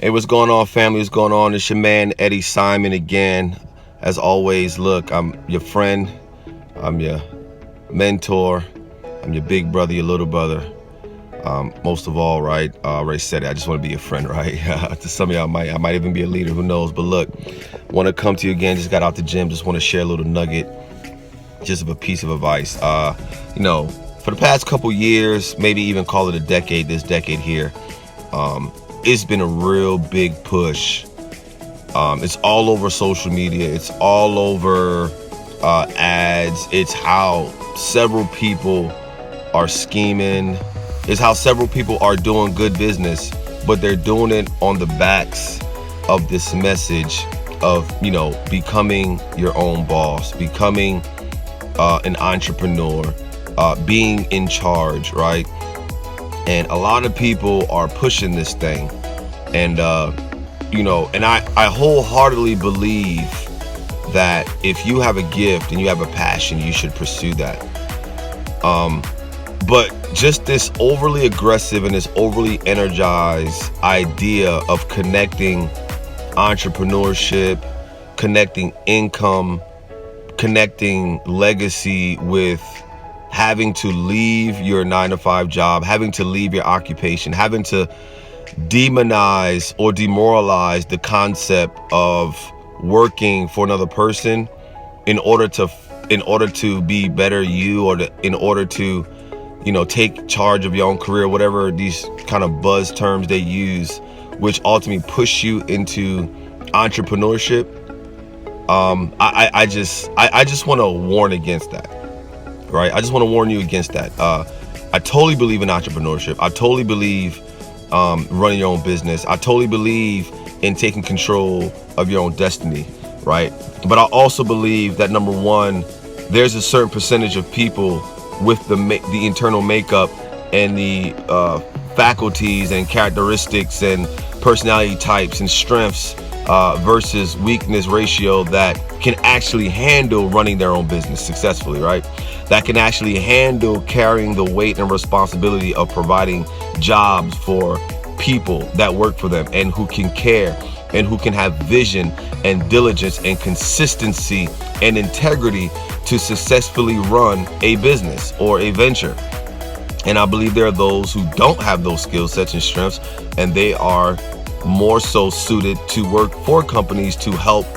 Hey, what's going on, family? What's going on? It's your man, Eddie Simon, again. As always, look, I'm your friend. I'm your mentor. I'm your big brother, your little brother. Most of all, right? I already said it. I just want to be your friend, right? To some of y'all, I might even be a leader. Who knows? But look, want to come to you again. Just got out the gym. Just want to share a little nugget, just of a piece of advice. For the past couple years, maybe even call it a decade, this decade here, it's been a real big push. It's all over social media. It's all over ads. It's how several people are scheming. It's how several people are doing good business, but they're doing it on the backs of this message of, becoming your own boss, becoming an entrepreneur, being in charge, right? And a lot of people are pushing this thing. And, and I wholeheartly believe that if you have a gift and you have a passion, you should pursue that. But just this overly aggressive and this overly energized idea of connecting entrepreneurship, connecting income, connecting legacy with having to leave your 9-to-5 job, having to leave your occupation, having to demonize or demoralize the concept of working for another person in order to be better you, or in order to take charge of your own career, whatever these kind of buzz terms they use, which ultimately push you into entrepreneurship. I just want to warn against that. Right? I just want to warn you against that. I totally believe in entrepreneurship. I totally believe running your own business. I totally believe in taking control of your own destiny, right? But I also believe that, number one, there's a certain percentage of people with the internal makeup and the faculties and characteristics and personality types and strengths versus weakness ratio that can actually handle running their own business successfully, right? That can actually handle carrying the weight and responsibility of providing jobs for people that work for them, and who can care and who can have vision and diligence and consistency and integrity to successfully run a business or a venture. And I believe there are those who don't have those skill sets and strengths, and they are more so suited to work for companies to help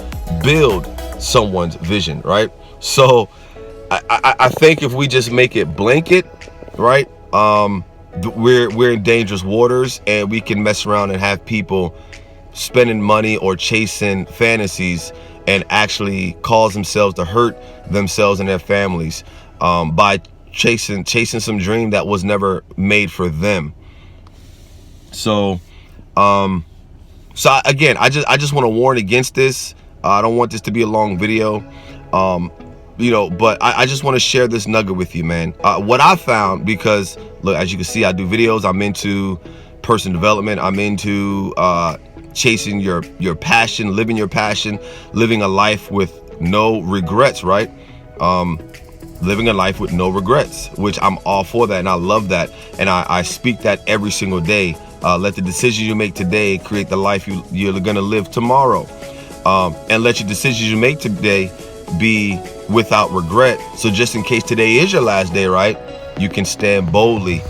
build someone's vision, right? So I think if we just make it blanket, right, we're in dangerous waters, and we can mess around and have people spending money or chasing fantasies and actually cause themselves to hurt themselves and their families by chasing some dream that was never made for them. So again, I just want to warn against this. I don't want this to be a long video. But I just want to share this nugget with you, man. What I found, because look, as you can see, I do videos. I'm into personal development. I'm into chasing your passion, living your passion, living a life with no regrets, right? Living a life with no regrets, which I'm all for that, and I love that, and I speak that every single day. Let the decisions you make today create the life you're gonna live tomorrow, and let your decisions you make today be without regret. So just in case today is your last day, right, you can stand boldly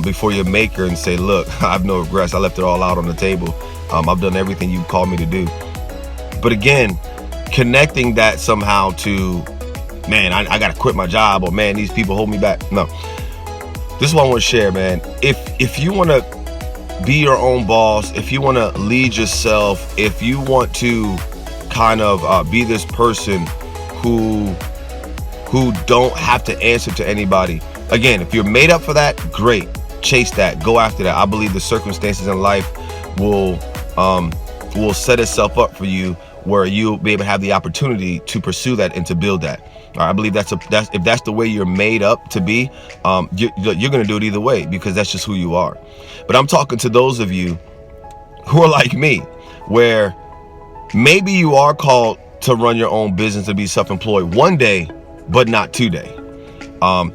before your maker and say, look, I have no regrets. I left it all out on the table. I've done everything you called me to do. But again, connecting that somehow to, man, I gotta quit my job, or man, these people hold me back. No, this is what I want to share, man. If you want to be your own boss, if you want to lead yourself, if you want to kind of be this person who don't have to answer to anybody. Again, if you're made up for that, great. Chase that. Go after that. I believe the circumstances in life will set itself up for you where you'll be able to have the opportunity to pursue that and to build that. All right, I believe that's if that's the way you're made up to be, you're going to do it either way, because that's just who you are. But I'm talking to those of you who are like me, where maybe you are called to run your own business, to be self-employed one day, but not today.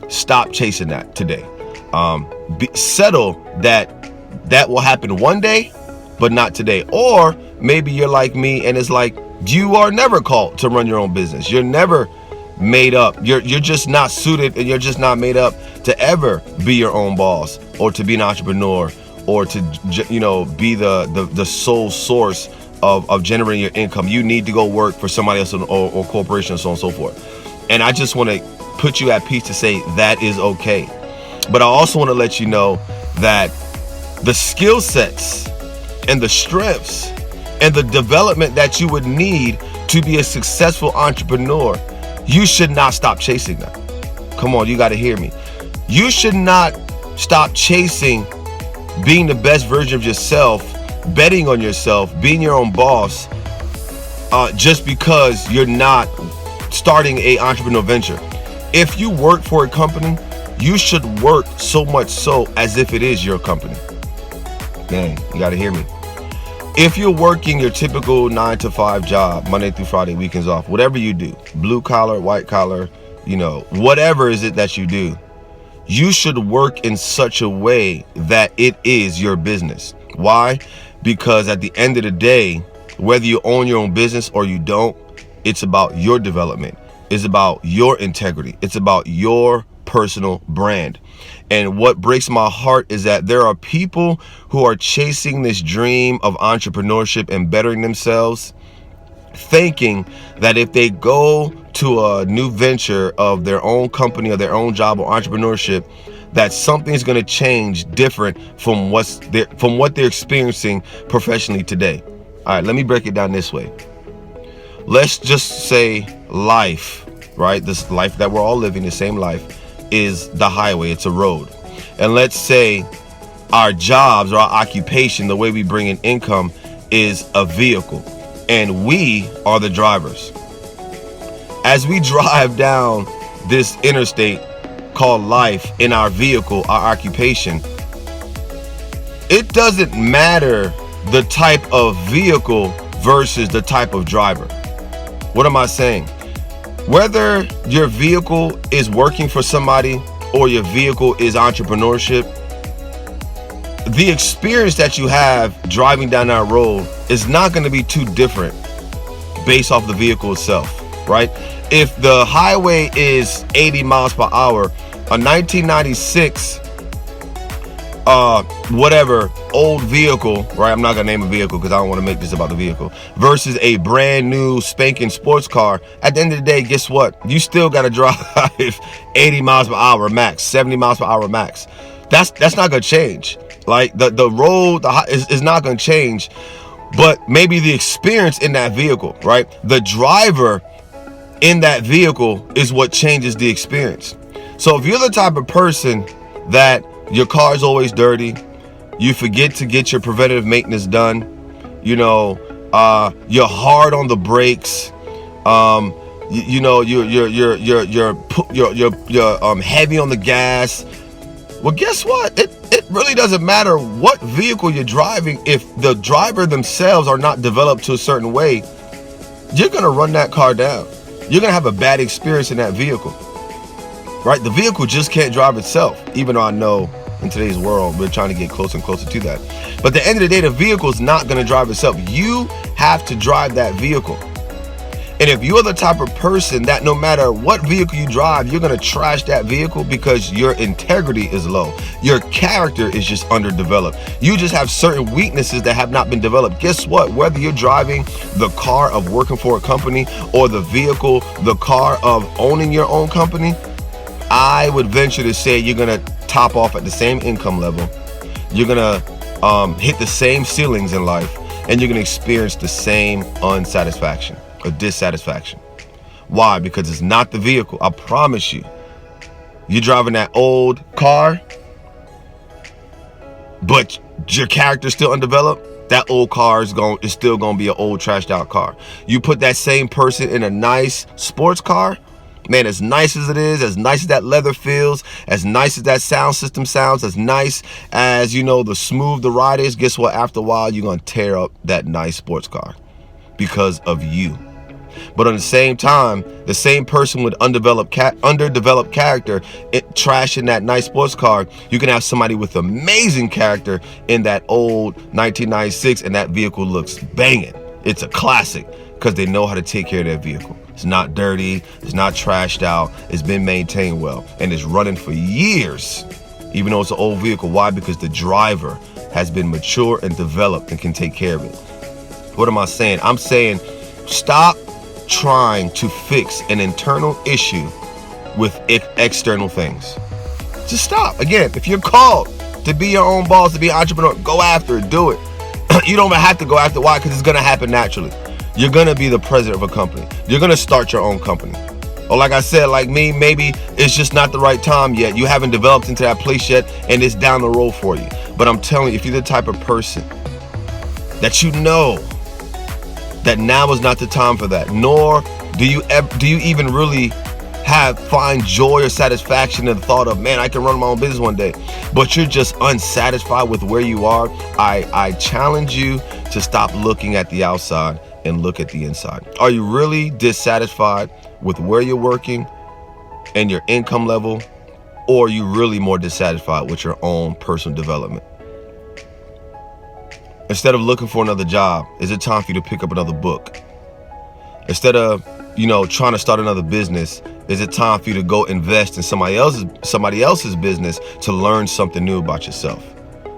Stop chasing that today. Settle that will happen one day, but not today. Or maybe you're like me and it's like you are never called to run your own business. You're never made up. You're just not suited, and you're just not made up to ever be your own boss or to be an entrepreneur or to be the sole source of generating your income. You need to go work for somebody else or corporation and so on and so forth. And I just want to put you at peace to say that is okay. But I also want to let you know that the skill sets and the strengths and the development that you would need to be a successful entrepreneur, you should not stop chasing them. Come on, you got to hear me. You should not stop chasing being the best version of yourself, betting on yourself, being your own boss, just because you're not starting a entrepreneurial venture. If you work for a company, you should work so much so as if it is your company. Man, you got to hear me. If you're working your typical 9-to-5 job, Monday through Friday, weekends off, whatever you do, blue collar, white collar, whatever is it that you do, you should work in such a way that it is your business. Why? Because at the end of the day, whether you own your own business or you don't, it's about your development. It's about your integrity. It's about your personal brand. And what breaks my heart is that there are people who are chasing this dream of entrepreneurship and bettering themselves, thinking that if they go to a new venture of their own company or their own job or entrepreneurship, that something's going to change different from what they're experiencing professionally today. All right, let me break it down this way. Let's just say life, right? This life that we're all living, the same life, is the highway. It's a road. And let's say our jobs or our occupation, the way we bring in income, is a vehicle, and we are the drivers. As we drive down this interstate called life in our vehicle, our occupation, it doesn't matter the type of vehicle versus the type of driver. What am I saying? Whether your vehicle is working for somebody or your vehicle is entrepreneurship, the experience that you have driving down that road is not going to be too different based off the vehicle itself, right? If the highway is 80 miles per hour, a 1996 whatever old vehicle, right? I'm not gonna name a vehicle because I don't want to make this about the vehicle, versus a brand new spanking sports car. At the end of the day, guess what? You still gotta drive 80 miles per hour max, 70 miles per hour max. That's not gonna change. Like the road is not gonna change, but maybe the experience in that vehicle, right? The driver in that vehicle is what changes the experience. So if you're the type of person that your car is always dirty, you forget to get your preventative maintenance done, you're hard on the brakes, you're heavy on the gas. Well, guess what? It really doesn't matter what vehicle you're driving. If the driver themselves are not developed to a certain way, you're gonna run that car down. You're gonna have a bad experience in that vehicle. Right? The vehicle just can't drive itself, even though I know in today's world we're trying to get closer and closer to that. But at the end of the day, the vehicle is not going to drive itself. You have to drive that vehicle. And if you're the type of person that no matter what vehicle you drive, you're going to trash that vehicle because your integrity is low, your character is just underdeveloped, you just have certain weaknesses that have not been developed, guess what? Whether you're driving the car of working for a company or the vehicle, the car of owning your own company, I would venture to say you're going to top off at the same income level. You're going to hit the same ceilings in life, and you're going to experience the same unsatisfaction or dissatisfaction. Why? Because it's not the vehicle. I promise you. You're driving that old car, but your character's still undeveloped. That old car is still going to be an old trashed out car. You put that same person in a nice sports car, man, as nice as it is, as nice as that leather feels, as nice as that sound system sounds, as nice as, the smooth the ride is, guess what? After a while, you're going to tear up that nice sports car because of you. But on the same time, the same person with underdeveloped character, trashing that nice sports car, you can have somebody with amazing character in that old 1996, and that vehicle looks banging. It's a classic because they know how to take care of their vehicle. It's not dirty, it's not trashed out, it's been maintained well, and it's running for years, even though it's an old vehicle. Why? Because the driver has been mature and developed and can take care of it. What am I saying? I'm saying stop trying to fix an internal issue with external things. Just stop. Again, if you're called to be your own boss, to be an entrepreneur, go after it, do it. You don't even have to go after. Why? Because it's going to happen naturally. You're going to be the president of a company. You're going to start your own company. Or like I said, like me, maybe it's just not the right time yet. You haven't developed into that place yet, and it's down the road for you. But I'm telling you, if you're the type of person that you know that now is not the time for that, nor do you even really find joy or satisfaction in the thought of, man, I can run my own business one day, but you're just unsatisfied with where you are, I challenge you to stop looking at the outside and look at the inside. Are you really dissatisfied with where you're working and your income level, or are you really more dissatisfied with your own personal development? Instead of looking for another job, is it time for you to pick up another book? Instead of, trying to start another business, is it time for you to go invest in somebody else's business to learn something new about yourself?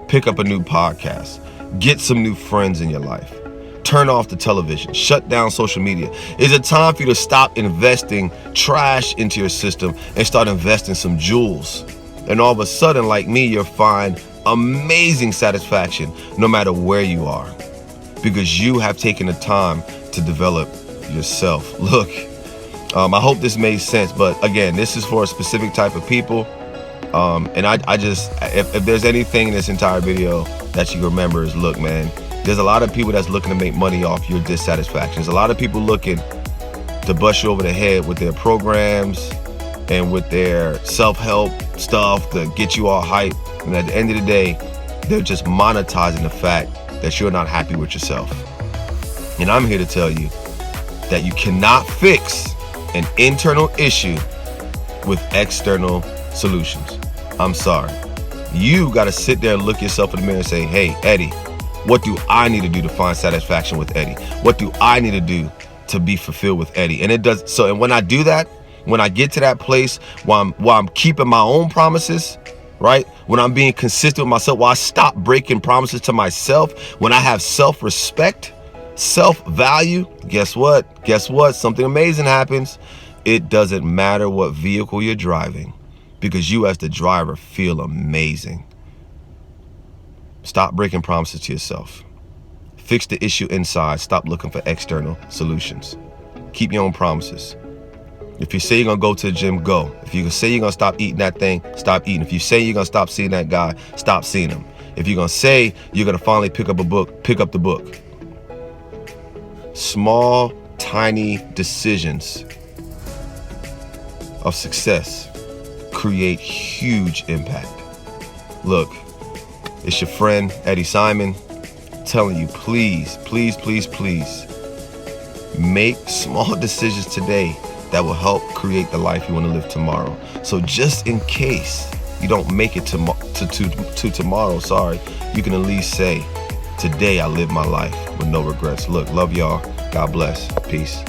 Pick up a new podcast. Get some new friends in your life. Turn off the television. Shut down social media. Is it time for you to stop investing trash into your system and start investing some jewels? And all of a sudden, like me, you'll find amazing satisfaction no matter where you are, because you have taken the time to develop yourself. Look, I hope this made sense, but again, this is for a specific type of people. And I just, if there's anything in this entire video that you remember is, look, man, there's a lot of people that's looking to make money off your dissatisfaction. There's a lot of people looking to bust you over the head with their programs and with their self-help stuff to get you all hype. And at the end of the day, they're just monetizing the fact that you're not happy with yourself. And I'm here to tell you that you cannot fix an internal issue with external solutions. I'm sorry. You got to sit there and look yourself in the mirror and say, hey, Eddie, what do I need to do to find satisfaction with Eddie? What do I need to do to be fulfilled with Eddie? And it does so. And when I do that, when I get to that place while I'm keeping my own promises, right? When I'm being consistent with myself, while I stop breaking promises to myself, when I have self-respect, self-value, guess what? Something amazing happens. It doesn't matter what vehicle you're driving, because you as the driver feel amazing. Stop breaking promises to yourself. Fix the issue inside. Stop looking for external solutions. Keep your own promises. If you say you're going to go to the gym, go. If you say you're going to stop eating that thing, stop eating. If you say you're going to stop seeing that guy, stop seeing him. If you're going to say you're going to finally pick up a book, pick up the book. Small, tiny decisions of success create huge impact. Look, it's your friend, Eddie Simon, telling you, please, please, please, please, make small decisions today that will help create the life you want to live tomorrow. So just in case you don't make it to tomorrow, you can at least say, today I live my life with no regrets. Look, love y'all. God bless. Peace.